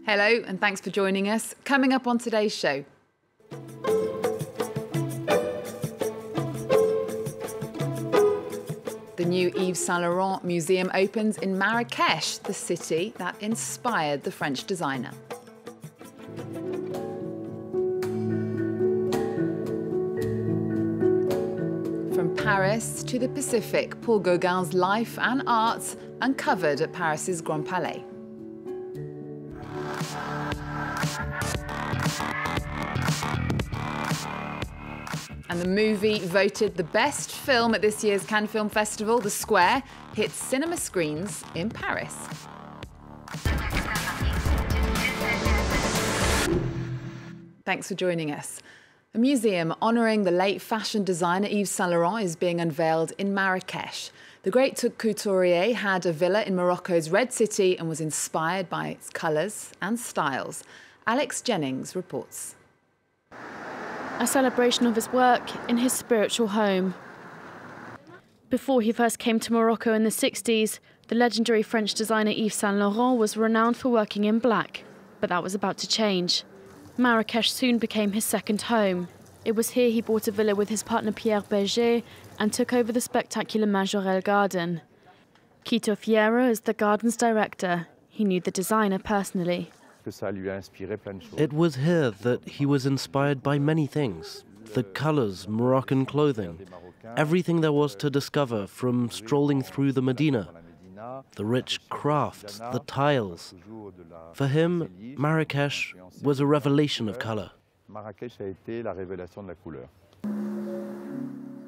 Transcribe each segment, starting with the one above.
Hello, and thanks for joining us. Coming up on today's show. The new Yves Saint Laurent museum opens in Marrakesh, the city that inspired the French designer. From Paris to the Pacific, Paul Gauguin's life and art uncovered at Paris's Grand Palais. And the movie voted the best film at this year's Cannes Film Festival, The Square, hits cinema screens in Paris. Thanks for joining us. A museum honouring the late fashion designer Yves Saint Laurent is being unveiled in Marrakesh. The great couturier had a villa in Morocco's Red City and was inspired by its colours and styles. Alex Jennings reports. A celebration of his work in his spiritual home. Before he first came to Morocco in the 60s, the legendary French designer Yves Saint Laurent was renowned for working in black, but that was about to change. Marrakesh soon became his second home. It was here he bought a villa with his partner Pierre Berger and took over the spectacular Majorelle garden. Quito Fierro is the garden's director. He knew the designer personally. It was here that he was inspired by many things. The colors, Moroccan clothing, everything there was to discover from strolling through the Medina. The rich crafts, the tiles. For him, Marrakesh was a revelation of color.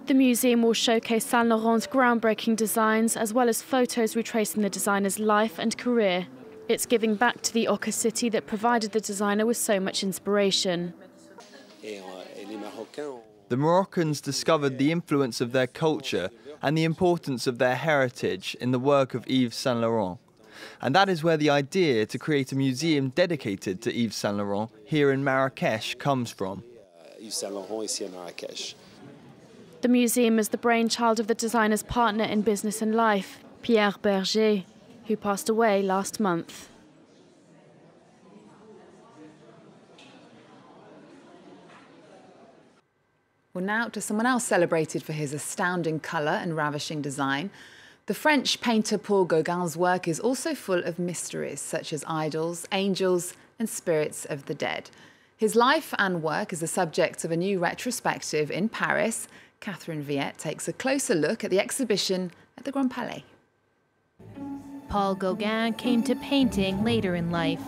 The museum will showcase Saint Laurent's groundbreaking designs as well as photos retracing the designer's life and career. It's giving back to the Oka city that provided the designer with so much inspiration. The Moroccans discovered the influence of their culture and the importance of their heritage in the work of Yves Saint Laurent. And that is where the idea to create a museum dedicated to Yves Saint Laurent here in Marrakesh comes from. The museum is the brainchild of the designer's partner in business and life, Pierre Berger, who passed away last month. Well, now to someone else celebrated for his astounding colour and ravishing design. The French painter Paul Gauguin's work is also full of mysteries, such as idols, angels and spirits of the dead. His life and work is the subject of a new retrospective in Paris. Catherine Viette takes a closer look at the exhibition at the Grand Palais. Paul Gauguin came to painting later in life.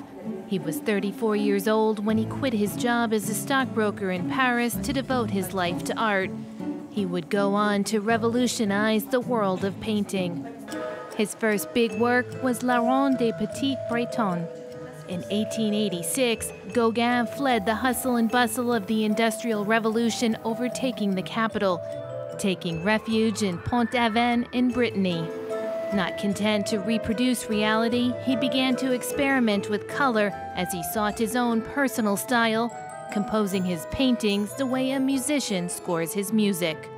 He was 34 years old when he quit his job as a stockbroker in Paris to devote his life to art. He would go on to revolutionize the world of painting. His first big work was La Ronde des Petites Bretons. In 1886, Gauguin fled the hustle and bustle of the Industrial Revolution, overtaking the capital, taking refuge in Pont-Aven in Brittany. Not content to reproduce reality, he began to experiment with color as he sought his own personal style, composing his paintings the way a musician scores his music.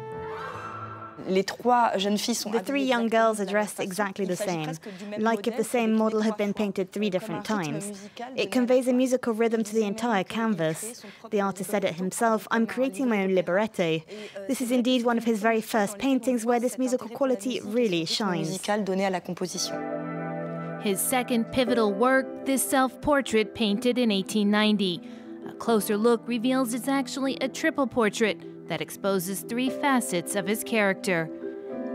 The three young girls are dressed exactly the same, like if the same model had been painted 3 different times. It conveys a musical rhythm to the entire canvas. The artist said it himself, "I'm creating my own libretto." This is indeed one of his very first paintings where this musical quality really shines. His second pivotal work, this self-portrait painted in 1890. A closer look reveals it's actually a triple portrait that exposes 3 facets of his character.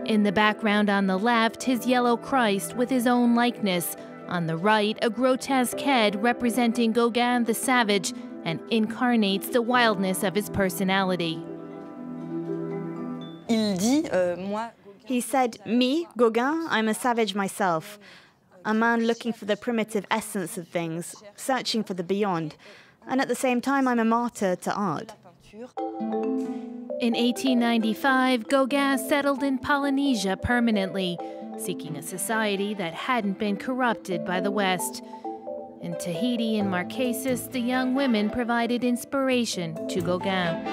In the background on the left, his yellow Christ with his own likeness. On the right, a grotesque head representing Gauguin the savage and incarnates the wildness of his personality. He said, "Me, Gauguin, I'm a savage myself. A man looking for the primitive essence of things, searching for the beyond. And at the same time, I'm a martyr to art." In 1895, Gauguin settled in Polynesia permanently, seeking a society that hadn't been corrupted by the West. In Tahiti and Marquesas, the young women provided inspiration to Gauguin.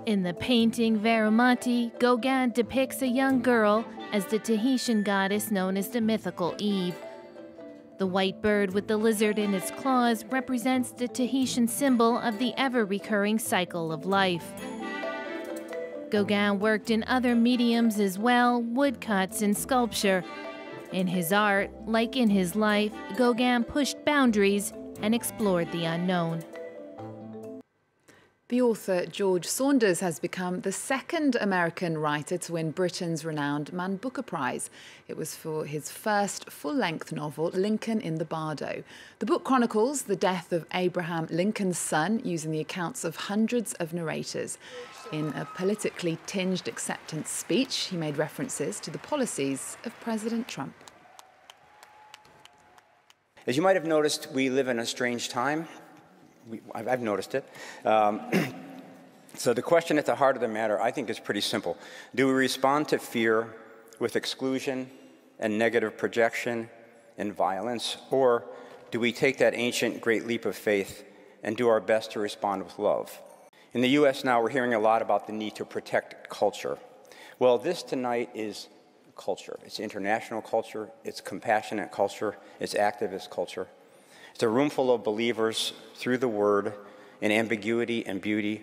In the painting Veramati, Gauguin depicts a young girl as the Tahitian goddess known as the mythical Eve. The white bird with the lizard in its claws represents the Tahitian symbol of the ever-recurring cycle of life. Gauguin worked in other mediums as well, woodcuts and sculpture. In his art, like in his life, Gauguin pushed boundaries and explored the unknown. The author George Saunders has become the second American writer to win Britain's renowned Man Booker Prize. It was for his first full-length novel, Lincoln in the Bardo. The book chronicles the death of Abraham Lincoln's son using the accounts of hundreds of narrators. In a politically tinged acceptance speech, he made references to the policies of President Trump. As you might have noticed, we live in a strange time. I've noticed it. So the question at the heart of the matter, I think, is pretty simple. Do we respond to fear with exclusion and negative projection and violence, or do we take that ancient great leap of faith and do our best to respond with love? In the U.S. now, we're hearing a lot about the need to protect culture. Well, this tonight is culture. It's international culture, it's compassionate culture, it's activist culture. It's a room full of believers through the word in ambiguity and beauty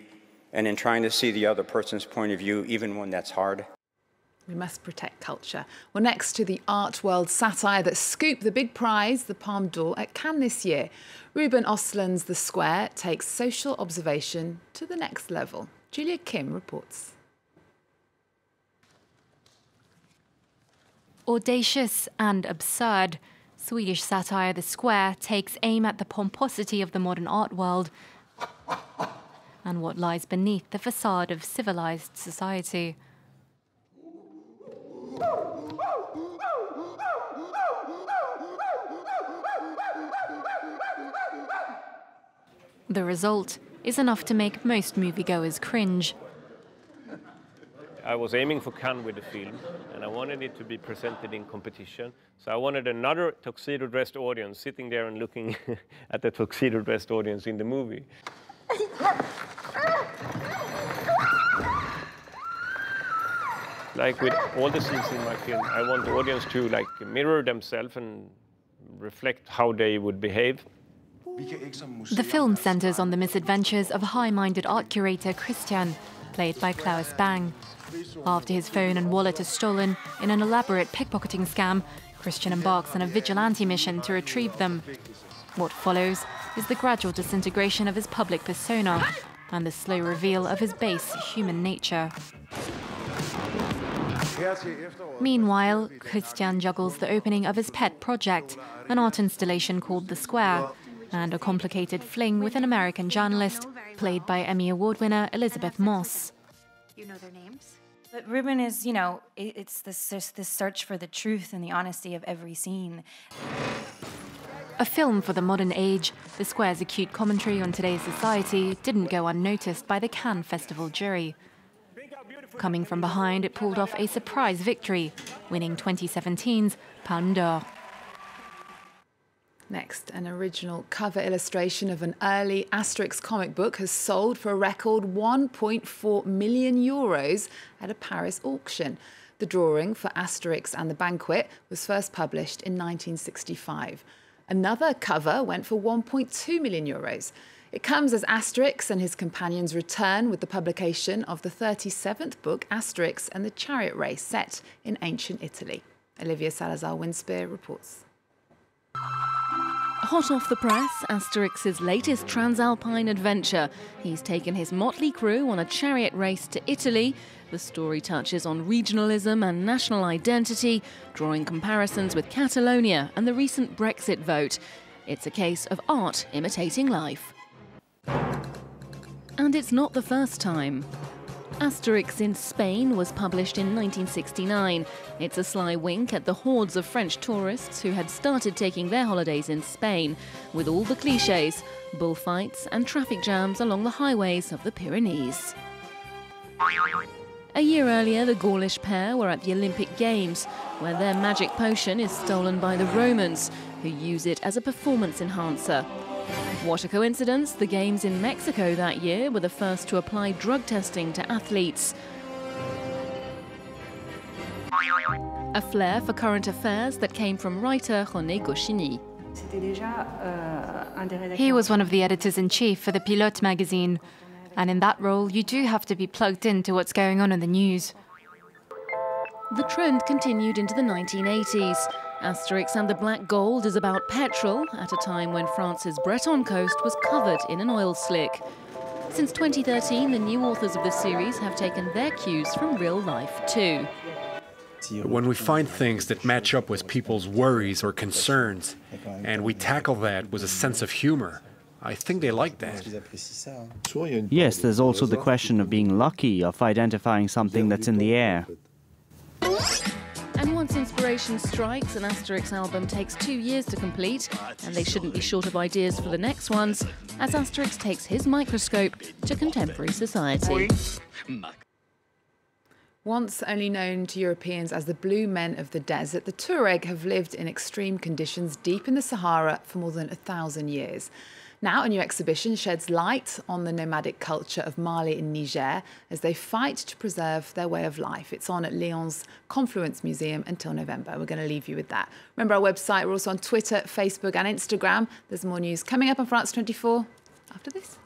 and in trying to see the other person's point of view, even when that's hard. We must protect culture. Well, next to the art world satire that scooped the big prize, the Palme d'Or, at Cannes this year, Ruben Östlund's The Square takes social observation to the next level. Julia Kim reports. Audacious and absurd, Swedish satire The Square takes aim at the pomposity of the modern art world and what lies beneath the facade of civilized society. The result is enough to make most moviegoers cringe. I was aiming for Cannes with the film, and I wanted it to be presented in competition. So I wanted another tuxedo-dressed audience sitting there and looking at the tuxedo-dressed audience in the movie. Like with all the scenes in my film, I want the audience to mirror themselves and reflect how they would behave. The film centers on the misadventures of high-minded art curator Christian, played by Klaus Bang. After his phone and wallet are stolen in an elaborate pickpocketing scam, Christian embarks on a vigilante mission to retrieve them. What follows is the gradual disintegration of his public persona and the slow reveal of his base human nature. Meanwhile, Christian juggles the opening of his pet project, an art installation called The Square, and a complicated fling with an American journalist, played by Emmy Award winner Elizabeth Moss. You know their names? But Ruben is, you know, it's this search for the truth and the honesty of every scene. A film for the modern age, The Square's acute commentary on today's society didn't go unnoticed by the Cannes Festival jury. Coming from behind, it pulled off a surprise victory, winning 2017's Palme d'Or. Next, an original cover illustration of an early Asterix comic book has sold for a record €1.4 million at a Paris auction. The drawing for Asterix and the Banquet was first published in 1965. Another cover went for €1.2 million. It comes as Asterix and his companions return with the publication of the 37th book, Asterix and the Chariot Race, set in ancient Italy. Olivia Salazar-Winspear reports. Hot off the press, Asterix's latest transalpine adventure. He's taken his motley crew on a chariot race to Italy. The story touches on regionalism and national identity, drawing comparisons with Catalonia and the recent Brexit vote. It's a case of art imitating life. And it's not the first time. Asterix in Spain was published in 1969. It's a sly wink at the hordes of French tourists who had started taking their holidays in Spain, with all the clichés, bullfights and traffic jams along the highways of the Pyrenees. A year earlier, the Gaulish pair were at the Olympic Games, where their magic potion is stolen by the Romans, who use it as a performance enhancer. What a coincidence, the Games in Mexico that year were the first to apply drug testing to athletes. A flair for current affairs that came from writer René Goscinny. He was one of the editors-in-chief for the Pilote magazine, and in that role you do have to be plugged into what's going on in the news. The trend continued into the 1980s. Asterix and the Black Gold is about petrol at a time when France's Breton coast was covered in an oil slick. Since 2013, the new authors of the series have taken their cues from real life too. When we find things that match up with people's worries or concerns, and we tackle that with a sense of humor, I think they like that. Yes, there's also the question of being lucky, of identifying something that's in the air. And once inspiration strikes, an Asterix album takes 2 years to complete, and they shouldn't be short of ideas for the next ones, as Asterix takes his microscope to contemporary society. Once only known to Europeans as the Blue Men of the Desert, the Tuareg have lived in extreme conditions deep in the Sahara for more than 1,000 years. Now a new exhibition sheds light on the nomadic culture of Mali and Niger as they fight to preserve their way of life. It's on at Lyon's Confluence Museum until November. We're going to leave you with that. Remember our website, we're also on Twitter, Facebook and Instagram. There's more news coming up on France 24 after this.